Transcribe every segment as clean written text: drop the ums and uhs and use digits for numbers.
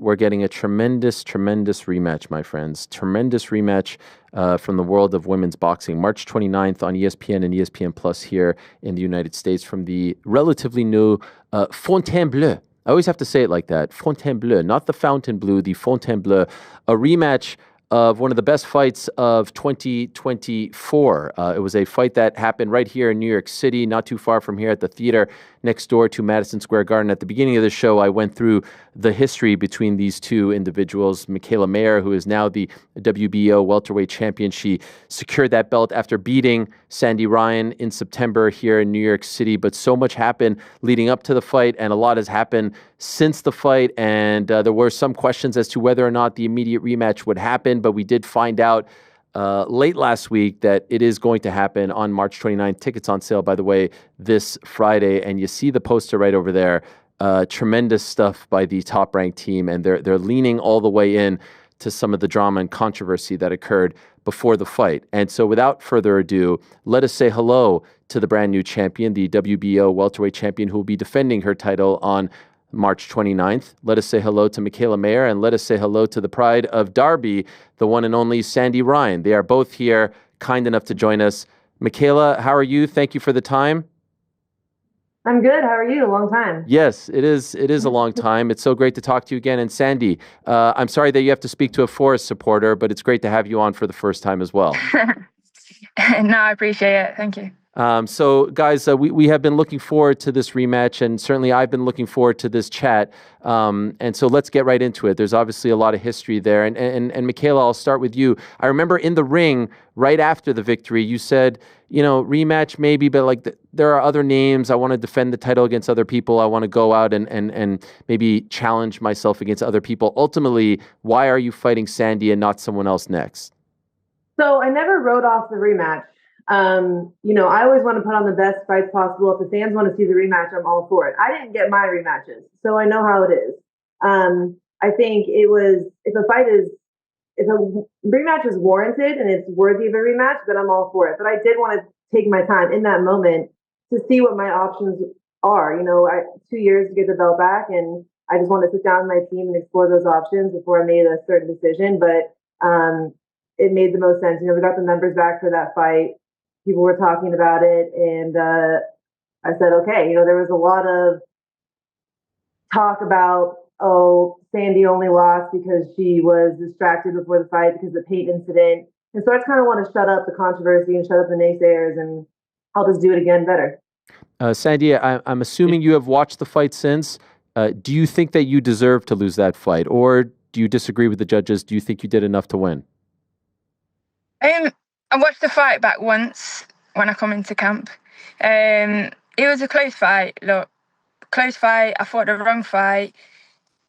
we're getting a tremendous rematch, my friends. Tremendous rematch from the world of women's boxing. March 29th on ESPN and ESPN Plus here in the United States from the relatively new Fontainebleau. I always have to say it like that. Fontainebleau, not the Fontainebleau, the Fontainebleau. A rematch of one of the best fights of 2024. It was a fight that happened right here in New York City, not too far from here at the theater next door to Madison Square Garden. At the beginning of the show, I went through the history between these two individuals. Mikaela Mayer, who is now the WBO welterweight champion, she secured that belt after beating Sandy Ryan in September here in New York City. But so much happened leading up to the fight, and a lot has happened since the fight. And there were some questions as to whether or not the immediate rematch would happen, but we did find out late last week that it is going to happen on March 29th. Tickets on sale, by the way, this Friday. And you see the poster right over there. Tremendous stuff by the top-ranked team, and they're leaning all the way in to some of the drama and controversy that occurred before the fight. And so without further ado, let us say hello to the brand new champion, the WBO welterweight champion, who will be defending her title on March 29th. Let us say hello to Mikaela Mayer, and let us say hello to the pride of Derby, the one and only Sandy Ryan. They are both here, kind enough to join us. Mikaela, how are you? Thank you for the time. I'm good. How are you? A long time. Yes, it is a long time. It's so great to talk to you again. And Sandy, I'm sorry that you have to speak to a Forest supporter, but it's great to have you on for the first time as well. No, I appreciate it. Thank you. So, guys, we have been looking forward to this rematch, and certainly I've been looking forward to this chat. And so let's get right into it. There's obviously a lot of history there. And Mikaela, I'll start with you. I remember in the ring, right after the victory, you said, rematch maybe, but like there are other names. I want to defend the title against other people. I want to go out and maybe challenge myself against other people. Ultimately, why are you fighting Sandy and not someone else next? So I never wrote off the rematch. I always want to put on the best fights possible. If the fans want to see the rematch, I'm all for it. I didn't get my rematches, so I know how it is. I think if a rematch is warranted and it's worthy of a rematch, then I'm all for it. But I did want to take my time in that moment to see what my options are. 2 years to get the belt back, and I just wanted to sit down with my team and explore those options before I made a certain decision. But it made the most sense. We got the numbers back for that fight. People were talking about it, and I said, okay. There was a lot of talk about, Sandy only lost because she was distracted before the fight because of the paint incident. And so I just kind of want to shut up the controversy and shut up the naysayers, and I'll just do it again better. Sandy, I'm assuming you have watched the fight since. Do you think that you deserve to lose that fight, or do you disagree with the judges? Do you think you did enough to win? I watched the fight back once when I come into camp. It was a close fight. Look, close fight. I fought the wrong fight.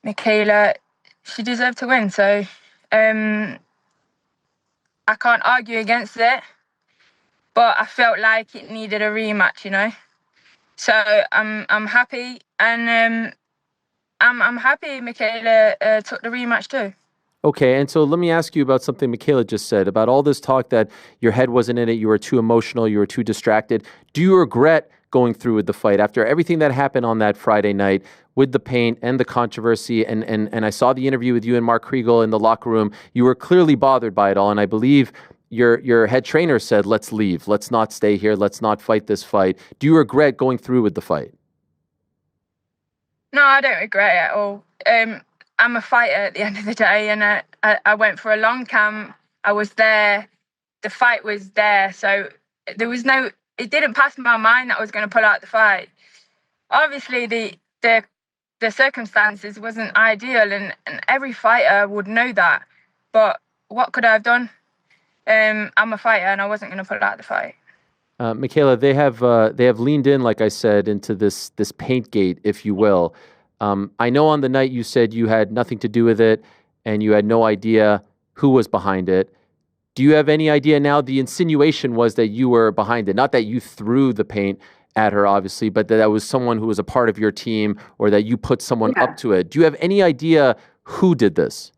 Mikaela, she deserved to win. So I can't argue against it. But I felt like it needed a rematch, So I'm happy, and I'm happy Mikaela took the rematch too. Okay, and so let me ask you about something Mikaela just said, about all this talk that your head wasn't in it, you were too emotional, you were too distracted. Do you regret going through with the fight after everything that happened on that Friday night with the paint and the controversy? And I saw the interview with you and Mark Kriegel in the locker room. You were clearly bothered by it all, and I believe your head trainer said, let's leave, let's not stay here, let's not fight this fight. Do you regret going through with the fight? No, I don't regret it at all. I'm a fighter at the end of the day, and I went for a long camp. I was there. The fight was there. So it didn't pass my mind that I was going to pull out the fight. Obviously, the circumstances wasn't ideal, and every fighter would know that. But what could I have done? I'm a fighter, and I wasn't going to pull out the fight. Mikaela, they have leaned in, like I said, into this paint gate, if you will. I know on the night you said you had nothing to do with it and you had no idea who was behind it. Do you have any idea now? The insinuation was that you were behind it, not that you threw the paint at her, obviously, but that was someone who was a part of your team, or that you put someone up to it. Do you have any idea who did this?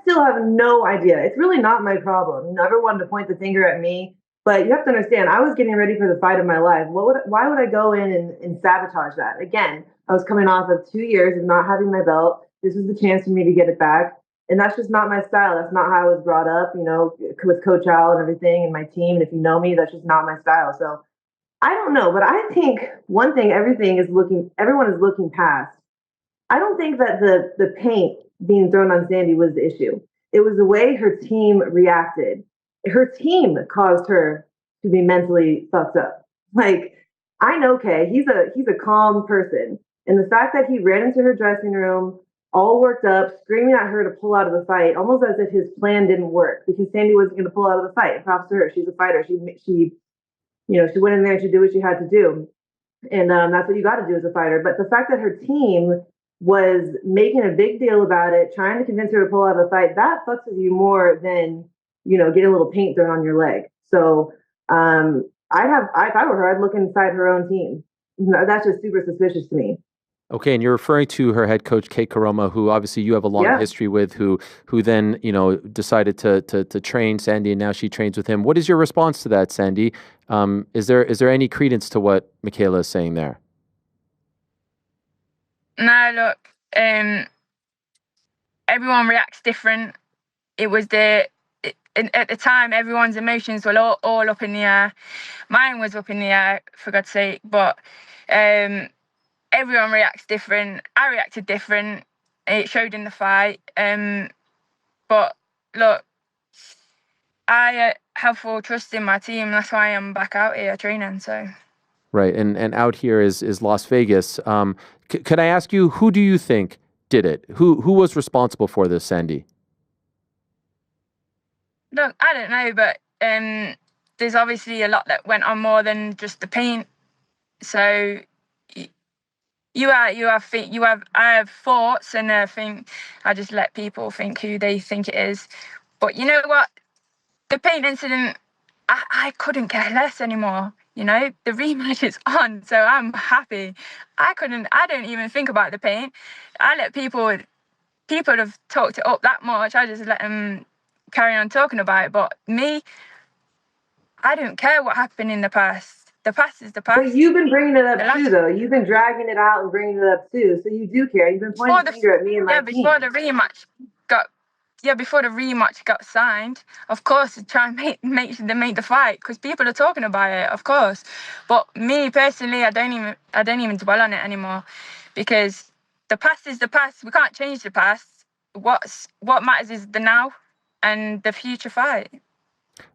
Still have no idea. It's really not my problem. Everyone wanted to point the finger at me. But you have to understand, I was getting ready for the fight of my life. Why would I go in and sabotage that? Again, I was coming off of 2 years of not having my belt. this is the chance for me to get it back. And that's just not my style. That's not how I was brought up, with Coach Al and everything and my team. And if you know me, that's just not my style. So I don't know, but I think one thing everyone is looking past. I don't think that the paint being thrown on Sandy was the issue. It was the way her team reacted. Her team caused her to be mentally fucked up. Like, I know Kay, he's a calm person. And the fact that he ran into her dressing room, all worked up, screaming at her to pull out of the fight, almost as if his plan didn't work because Sandy wasn't going to pull out of the fight. Props to her. She's a fighter. She went in there and she did what she had to do. And that's what you got to do as a fighter. But the fact that her team was making a big deal about it, trying to convince her to pull out of the fight, that fucks with you more than, getting a little paint thrown on your leg. So if I were her, I'd look inside her own team. That's just super suspicious to me. Okay, and you're referring to her head coach, Kate Karoma, who obviously you have a long history with, who then decided to train Sandy, and now she trains with him. What is your response to that, Sandy? Is there any credence to what Mikaela is saying there? No, look, everyone reacts different. It was at the time, everyone's emotions were all up in the air. Mine was up in the air, for God's sake, but everyone reacts different. I reacted different. It showed in the fight. But look, I have full trust in my team. That's why I'm back out here training. So. Right, and out here is Las Vegas. Could I ask you, who do you think did it? Who was responsible for this, Sandy? Look, I don't know, but there's obviously a lot that went on more than just the paint. So I have thoughts, and I think I just let people think who they think it is. But you know what? The paint incident, I couldn't care less anymore. The rematch is on, so I'm happy. I don't even think about the paint. I let people have talked it up that much. I just let them carry on talking about it. But me, I don't care what happened in the past. The past is the past. But you've been bringing it up too, though. You've been dragging it out and bringing it up too. So you do care. You've been pointing the finger at me and my team. Before the rematch got signed, of course, to try and make the fight, because people are talking about it, of course. But me personally, I don't even dwell on it anymore, because the past is the past. We can't change the past. What matters is the now and the future fight.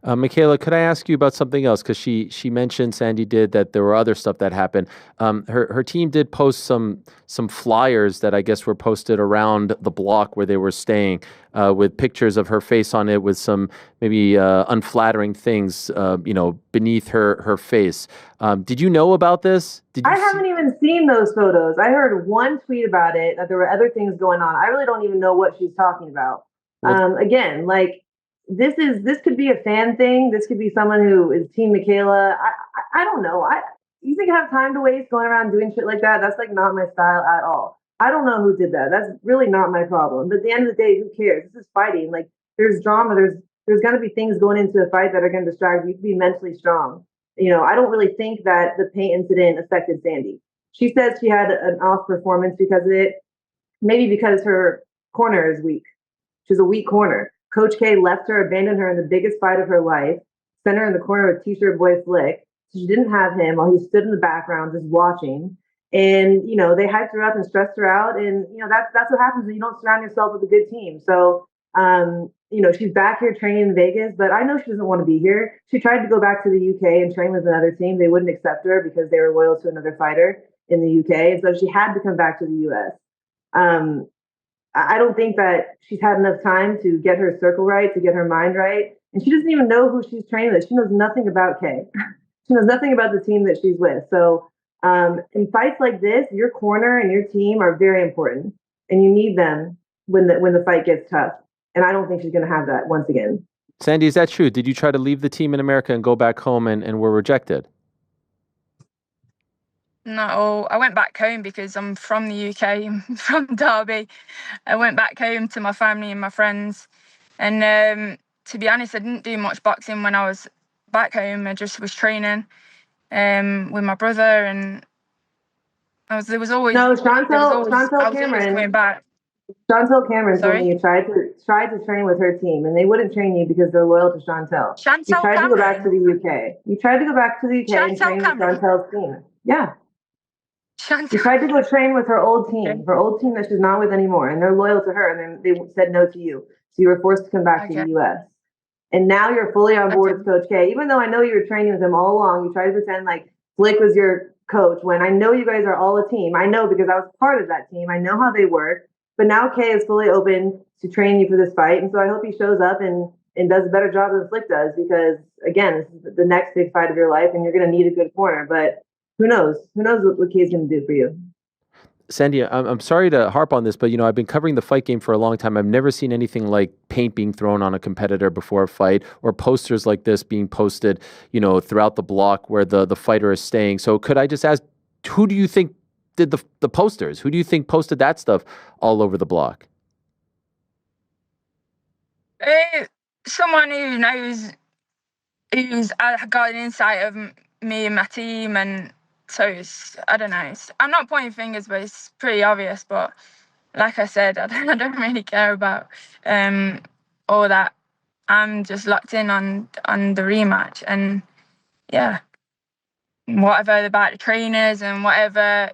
Mikaela, could I ask you about something else? Because she mentioned, Sandy did, that there were other stuff that happened. Her team did post some flyers that I guess were posted around the block where they were staying, with pictures of her face on it, with some maybe unflattering things, beneath her face. Did you know about this? I haven't even seen those photos. I heard one tweet about it, that there were other things going on. I really don't even know what she's talking about. Again, like, this could be a fan thing. This could be someone who is Team Mikaela. I don't know. You think I have time to waste going around doing shit like that? That's like not my style at all. I don't know who did that. That's really not my problem. But at the end of the day, who cares? This is fighting. Like, there's drama. There's going to be things going into a fight that are going to distract you. You have to be mentally strong. I don't really think that the paint incident affected Sandy. She says she had an off performance because of it. Maybe because her corner is weak. She's a weak corner. Coach K left her, abandoned her in the biggest fight of her life, sent her in the corner with T-shirt boy Flick. So she didn't have him while he stood in the background just watching. And, they hyped her up and stressed her out. And, that's what happens when you don't surround yourself with a good team. So, she's back here training in Vegas, but I know she doesn't want to be here. She tried to go back to the UK and train with another team. They wouldn't accept her because they were loyal to another fighter in the UK. And so she had to come back to the US. I don't think that she's had enough time to get her circle right, to get her mind right. And she doesn't even know who she's training with. She knows nothing about Kay. She knows nothing about the team that she's with. So in fights like this, your corner and your team are very important. And you need them when the fight gets tough. And I don't think she's going to have that once again. Sandy, is that true? Did you try to leave the team in America and go back home and were rejected? No, I went back home because I'm from the UK, I'm from Derby. I went back home to my family and my friends. And to be honest, I didn't do much boxing when I was back home. I just was training with my brother, and there was always Chantel Cameron coming back. Chantel Cameron told me Sorry? you tried to train with her team, and they wouldn't train you because they're loyal to Chantel. You Chantel tried to go back to Cameron? the UK. You tried to go back to the UK and Chantel train with Cameron? Chantel's team. Yeah. You Chantel. tried to go train with Okay. her old team that she's not with anymore, and they're loyal to her, and then they said no to you. So you were forced to come back to the Okay. US. And now you're fully on board Okay. with Coach K. Even though I know you were training with him all along, you tried to pretend like Flick was your coach when I know you guys are all a team. I know because I was part of that team. I know how they work. But now Kay is fully open to train you for this fight. And so I hope he shows up and does a better job than Flick does because, again, this is the next big fight of your life and you're going to need a good corner. But who knows? Who knows what Kay's going to do for you? Sandy, I'm sorry to harp on this, but I've been covering the fight game for a long time. I've never seen anything like paint being thrown on a competitor before a fight, or posters like this being posted, throughout the block where the fighter is staying. So could I just ask, who do you think did the posters? Who do you think posted that stuff all over the block? Someone who knows, who's got an insight of me and my team, and so I don't know. I'm not pointing fingers, but it's pretty obvious. But like I said, I don't really care about all that. I'm just locked in on the rematch, and yeah, whatever about the trainers and whatever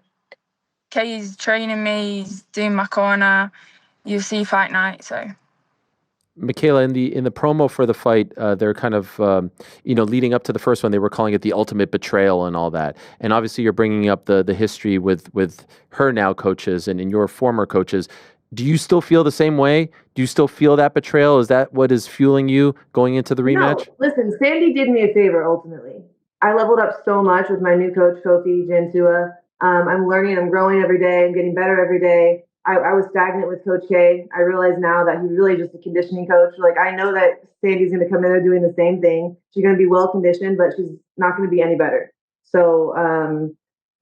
Kay's training me, he's doing my corner. You'll see fight night. So Mikaela, in the promo for the fight, they're kind of leading up to the first one, they were calling it the ultimate betrayal and all that. And obviously, you're bringing up the history with her now coaches and your former coaches. Do you still feel the same way? Do you still feel that betrayal? Is that what is fueling you going into the No, rematch? listen, Sandy did me a favor ultimately. I leveled up so much with my new coach, Kofi Jantua. I'm learning, I'm growing every day, I'm getting better every day. I was stagnant with Coach K. I realize now that he's really just a conditioning coach. Like, I know that Sandy's going to come in there doing the same thing. She's going to be well conditioned, but she's not going to be any better. So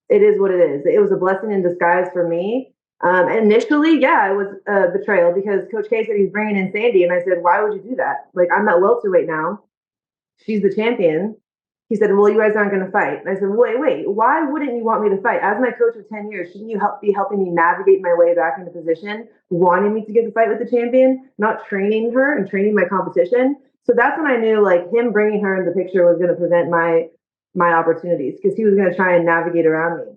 it is what it is. It was a blessing in disguise for me. Initially, yeah, it was a betrayal because Coach K said he's bringing in Sandy, and I said, why would you do that? Like, I'm at welterweight now. She's the champion. He said, well, you guys aren't going to fight. And I said, wait, why wouldn't you want me to fight? As my coach of 10 years, shouldn't you be helping me navigate my way back into position, wanting me to get the fight with the champion, not training her and training my competition? So that's when I knew, like, him bringing her in the picture was going to prevent my opportunities because he was going to try and navigate around me.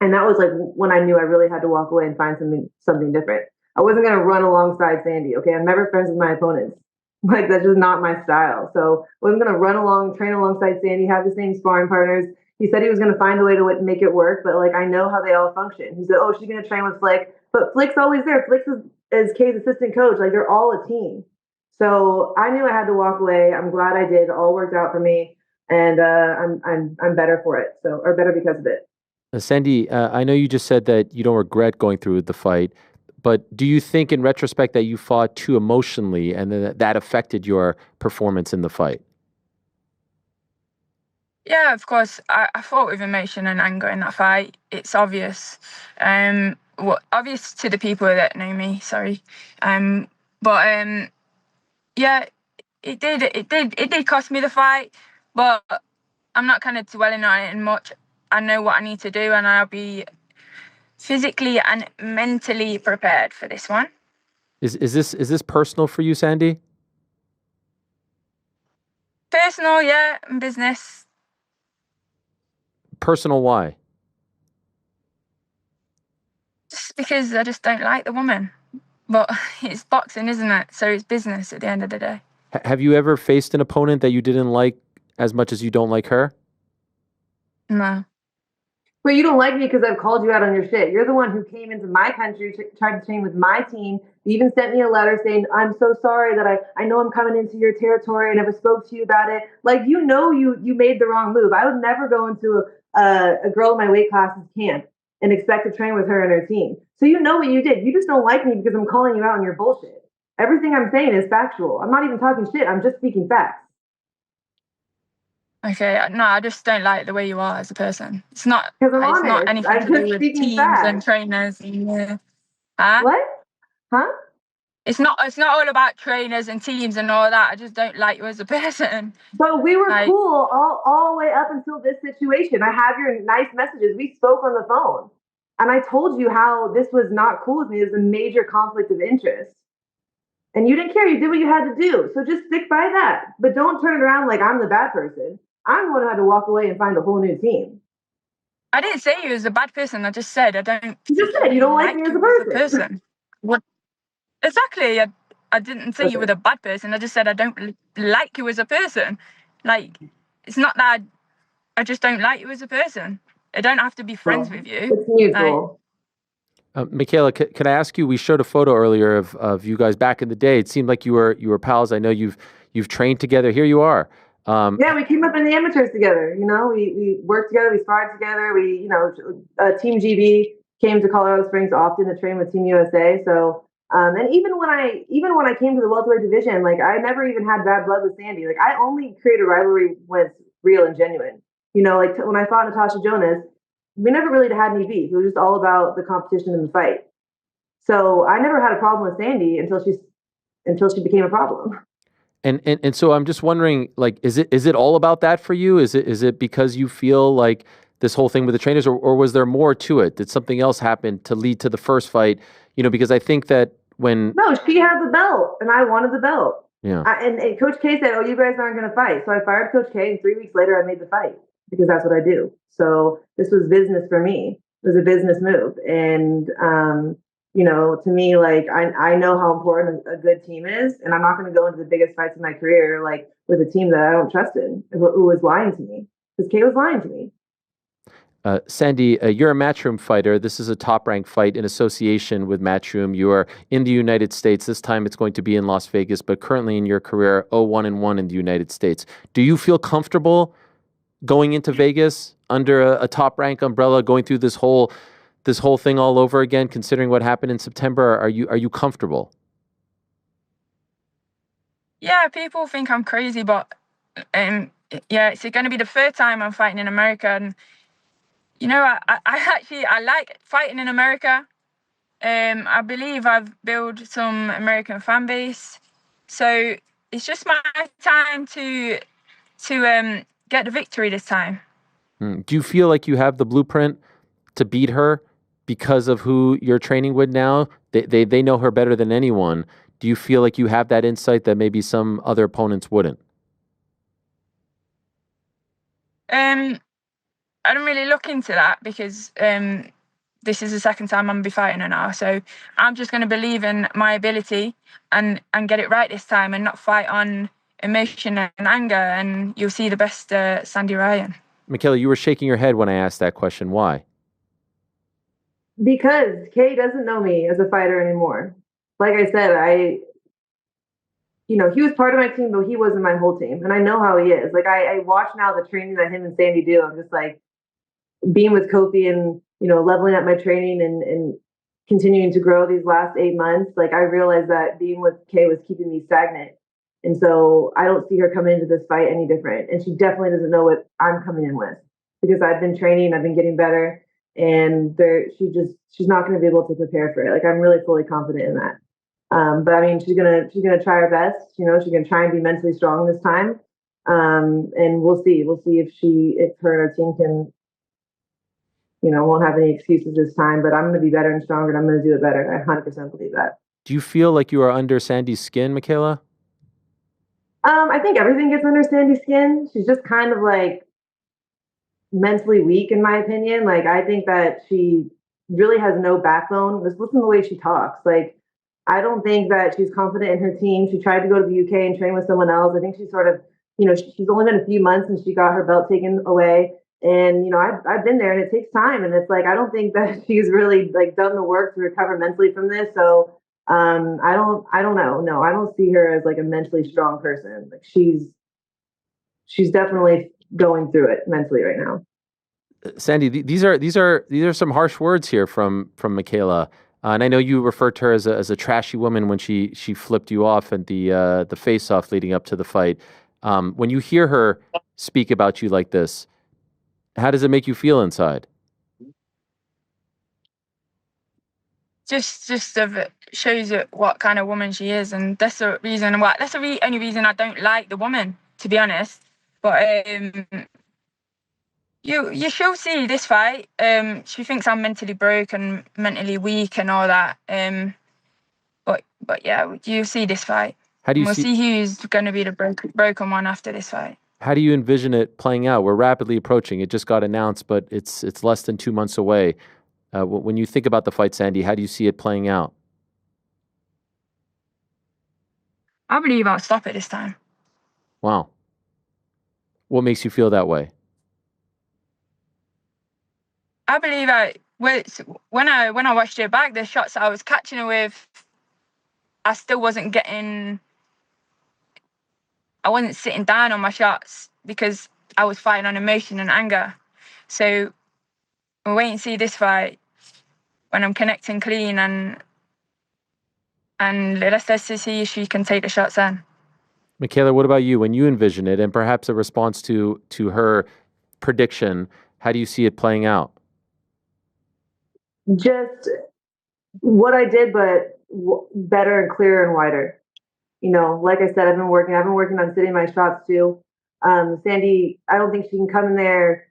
And that was like when I knew I really had to walk away and find something different. I wasn't going to run alongside Sandy. Okay, I'm never friends with my opponents. Like, that's just not my style. So I wasn't going to run along, train alongside Sandy, have the same sparring partners. He said he was going to find a way to make it work, but like, I know how they all function. He said, "Oh, she's going to train with Flick," but Flick's always there. Flick is Kay's assistant coach. Like, they're all a team. So I knew I had to walk away. I'm glad I did. It all worked out for me, and I'm better for it. So, or better because of it. Sandy, I know you just said that you don't regret going through with the fight, but do you think in retrospect that you fought too emotionally and that affected your performance in the fight? yeah, of course, I fought with emotion and anger in that fight. It's obvious, obvious to the people that know me. Sorry, but yeah, it did cost me the fight, but I'm not kind of dwelling on it much. I know what I need to do, and I'll be physically and mentally prepared for this one. Is this personal for you, Sandy? Personal, yeah, and business. Personal, why? Just because I just don't like the woman. But it's boxing, isn't it? So it's business at the end of the day. Have you ever faced an opponent that you didn't like as much as you don't like her? No. But you don't like me because I've called you out on your shit. You're the one who came into my country, tried to train with my team. You even sent me a letter saying, I'm so sorry that I know I'm coming into your territory. I never spoke to you about it. Like, you made the wrong move. I would never go into a girl in my weight class's camp and expect to train with her and her team. So you know what you did. You just don't like me because I'm calling you out on your bullshit. Everything I'm saying is factual. I'm not even talking shit. I'm just speaking facts. Okay, no, I just don't like the way you are as a person. It's not. Because I'm It's not honest. anything I'm to do just with speaking teams and facts. trainers. And, huh? What? Huh? It's not. It's not all about trainers and teams and all that. I just don't like you as a person. But we were Like, cool all the way up until this situation. I have your nice messages. We spoke on the phone. And I told you how this was not cool with me. There's a major conflict of interest. And you didn't care. You did what you had to do. So just stick by that. But don't turn it around like I'm the bad person. I'm the one who had to walk away and find a whole new team. I didn't say you was a bad person. I just said I don't. You just said you don't like me as a person. What exactly? I didn't say you were the bad person. I just said I don't like you as a person. Like, it's not that I just don't like you as a person. I don't have to be friends with you. It's mutual. Mikaela, can I ask you? We showed a photo earlier of you guys back in the day. It seemed like you were pals. I know you've trained together. Here you are. Yeah, we came up in the amateurs together. You know, we worked together. We sparred together. We, Team GB came to Colorado Springs often to train with Team USA. So, and even when I came to the welterweight division, like I never even had bad blood with Sandy. Like I only created a rivalry when it's real and genuine. You know, like when I fought Natasha Jonas, we never really had any beef. It was just all about the competition and the fight. So I never had a problem with Sandy until she became a problem. And so I'm just wondering, like, is it all about that for you? Is it because you feel like this whole thing with the trainers, or was there more to it? Did something else happen to lead to the first fight? You know, because I think that no, she had the belt and I wanted the belt. Yeah. And Coach K said, "Oh, you guys aren't going to fight." So I fired Coach K, and 3 weeks later, I made the fight because that's what I do. So this was business for me. It was a business move, and to me, like I know how important a good team is, and I'm not going to go into the biggest fights of my career like with a team that I don't trust in, who was lying to me, because Kay was lying to me. Sandy, you're a Matchroom fighter. This is a top-ranked fight in association with Matchroom. You are in the United States. This time it's going to be in Las Vegas, but currently in your career, 0-1-1 in the United States. Do you feel comfortable going into Vegas under a top-ranked umbrella, going through this whole thing all over again, considering what happened in September? Are you comfortable? Yeah, people think I'm crazy, but it's going to be the third time I'm fighting in America, and I like fighting in America. I believe I've built some American fan base, so it's just my time to get the victory this time. Do you feel like you have the blueprint to beat her because of who you're training with now? They know her better than anyone. Do you feel like you have that insight that maybe some other opponents wouldn't? I don't really look into that because this is the second time I'm going to be fighting her now. So I'm just going to believe in my ability and get it right this time and not fight on emotion and anger. And you'll see the best Sandy Ryan. Mikaela, you were shaking your head when I asked that question. Why? Because Kay doesn't know me as a fighter anymore. Like I said, he was part of my team, but he wasn't my whole team. And I know how he is. Like I watch now the training that him and Sandy do. I'm just like being with Kofi and, leveling up my training and continuing to grow these last 8 months. Like I realized that being with Kay was keeping me stagnant. And so I don't see her coming into this fight any different. And she definitely doesn't know what I'm coming in with because I've been training, I've been getting better, and she's not going to be able to prepare for it. Like I'm really fully confident in that. But I mean, she's gonna try her best. She's gonna try and be mentally strong this time. And we'll see. We'll see if her and her team can, won't have any excuses this time. But I'm gonna be better and stronger, and I'm gonna do it better. I 100% believe that. Do you feel like you are under Sandy's skin, Mikaela? I think everything gets under Sandy's skin. She's just kind of like mentally weak, in my opinion. Like I think that she really has no backbone. Just listen to the way she talks. Like I don't think that she's confident in her team. She tried to go to the UK and train with someone else. I think she's sort of, she's only been a few months and she got her belt taken away. And, I've been there and it takes time. And it's like, I don't think that she's really like done the work to recover mentally from this. So I don't know. No, I don't see her as like a mentally strong person. Like she's definitely going through it mentally right now. Sandy, these are some harsh words here from Mikaela. And I know you referred to her as a trashy woman when she flipped you off at the face-off leading up to the fight. When you hear her speak about you like this, how does it make you feel inside? Just shows it what kind of woman she is, and that's the reason why. That's the only reason I don't like the woman, to be honest. But You she'll see this fight. She thinks I'm mentally broke and mentally weak and all that. But yeah, you see this fight. How do you We'll see? see who's going to be the broken one after this fight. How do you envision it playing out? We're rapidly approaching. It just got announced, but it's less than 2 months away. When you think about the fight, Sandy, how do you see it playing out? I believe I'll stop it this time. Wow. What makes you feel that way? I believe when I watched it back, the shots I was catching her with, I still wasn't getting. I wasn't sitting down on my shots because I was fighting on emotion and anger. So we'll wait and see this fight when I'm connecting clean and let's see if she can take the shots then. Mikaela, what about you? When you envision it, and perhaps a response to her prediction, how do you see it playing out? Just what I did, but better and clearer and wider. Like I said, I've been working on sitting my shots too. Sandy, I don't think she can come in there,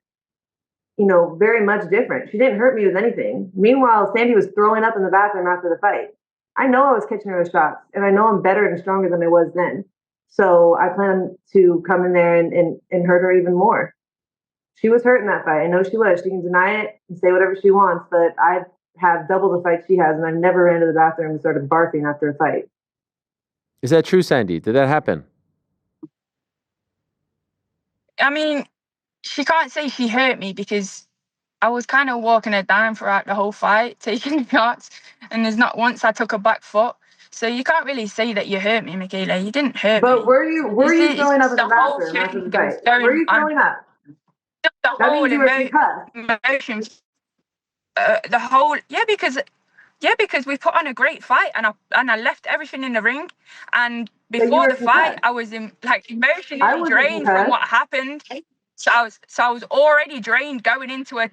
very much different. She didn't hurt me with anything. Meanwhile, Sandy was throwing up in the bathroom after the fight. I know I was catching her with shots, and I know I'm better and stronger than I was then. So I plan to come in there and hurt her even more. She was hurt in that fight. I know she was. She can deny it and say whatever she wants, but I have double the fight she has, and I've never ran to the bathroom and started barfing after a fight. Is that true, Sandy? Did that happen? I mean, she can't say she hurt me because I was kind of walking her down throughout the whole fight, taking shots, and there's not once I took a back foot. So you can't really say that you hurt me, Mikaela. You didn't hurt me. But were you throwing up in the bathroom after the fight? Were you throwing up? The That whole means you were concussed. emotions. Because we put on a great fight, and I left everything in the ring, and before the fight, I was emotionally drained from what happened. So I was already drained going into a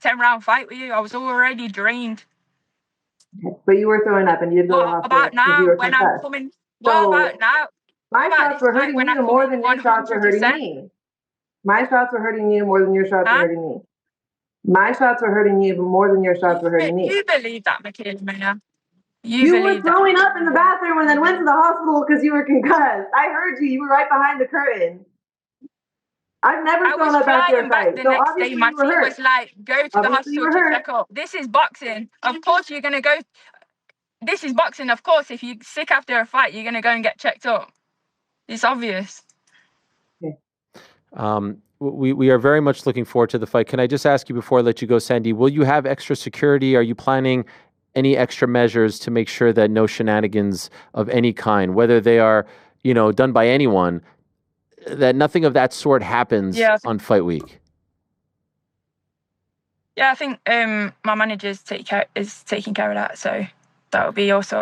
10-round fight with you. I was already drained. But you were throwing up, and you did go to the hospital. What about now when I'm coming? What about now? My shots were hurting you more than your shots were hurting me. My shots were hurting you more than your shots were hurting me. My shots were hurting you more than your shots were hurting me. You believe that, Mikaela Mayer? You were throwing up in the bathroom and then went to the hospital because you were concussed. I heard you. You were right behind the curtain. I've never thrown up after a fight. So obviously you were hurt. Was like, go to the hospital to check up. This is boxing. Of course you're going to go. This is boxing. Of course, if you're sick after a fight, you're going to go and get checked up. It's obvious. Okay. We are very much looking forward to the fight. Can I just ask you before I let you go, Sandy, will you have extra security? Are you planning any extra measures to make sure that no shenanigans of any kind, whether they are, done by anyone, that nothing of that sort happens on fight week? Yeah, I think my manager is taking care of that, so that will be it's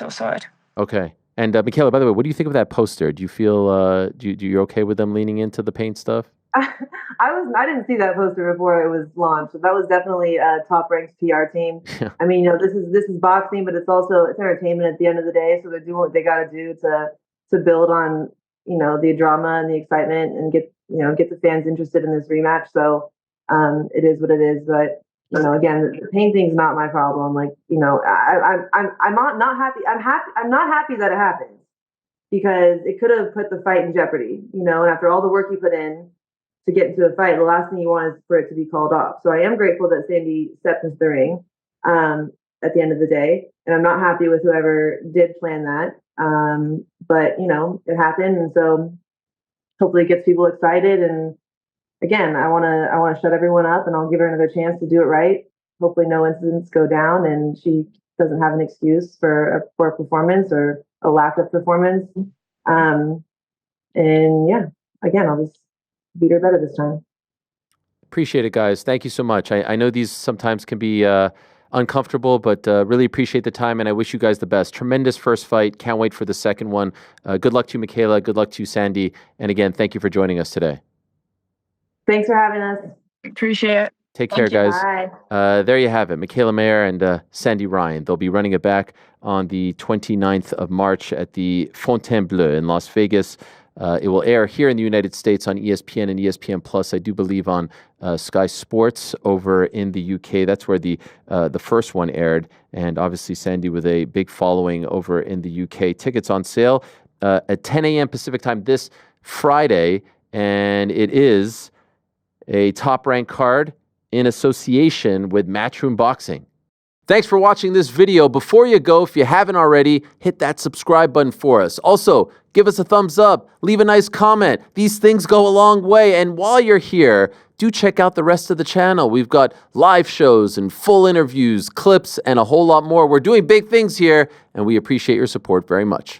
all sorted. Okay. And Mikaela, by the way, what do you think of that poster? Do you feel you're okay with them leaning into the paint stuff? I didn't see that poster before it was launched. So that was definitely a top ranked PR team. Yeah. I mean, this is boxing, but it's entertainment at the end of the day. So they're doing what they got to do to build on the drama and the excitement and get the fans interested in this rematch. So it is what it is. But again, the pain thing's not my problem. Like, I'm not happy. I'm not happy that it happened because it could have put the fight in jeopardy. And after all the work you put in to get into the fight, the last thing you want is for it to be called off. So I am grateful that Sandy stepped into the ring at the end of the day, and I'm not happy with whoever did plan that. But it happened, and so hopefully it gets people excited. And again, I want to shut everyone up, and I'll give her another chance to do it right. Hopefully no incidents go down and she doesn't have an excuse for a poor performance or a lack of performance. And yeah, again, I'll just beat her better this time. Appreciate it, guys. Thank you so much. I know these sometimes can be uncomfortable, but really appreciate the time, and I wish you guys the best. Tremendous first fight. Can't wait for the second one. Good luck to you, Mikaela. Good luck to you, Sandy. And again, thank you for joining us today. Thanks for having us. Appreciate it. Take care, guys. Bye. There you have it. Mikaela Mayer and Sandy Ryan. They'll be running it back on the 29th of March at the Fontainebleau in Las Vegas. It will air here in the United States on ESPN and ESPN Plus. I do believe on Sky Sports over in the UK. That's where the first one aired. And obviously, Sandy with a big following over in the UK. Tickets on sale at 10 a.m. Pacific time this Friday. And it is a top-ranked card in association with Matchroom Boxing. Thanks for watching this video. Before you go, if you haven't already, hit that subscribe button for us. Also, give us a thumbs up, leave a nice comment. These things go a long way. And while you're here, do check out the rest of the channel. We've got live shows and full interviews, clips, and a whole lot more. We're doing big things here, and we appreciate your support very much.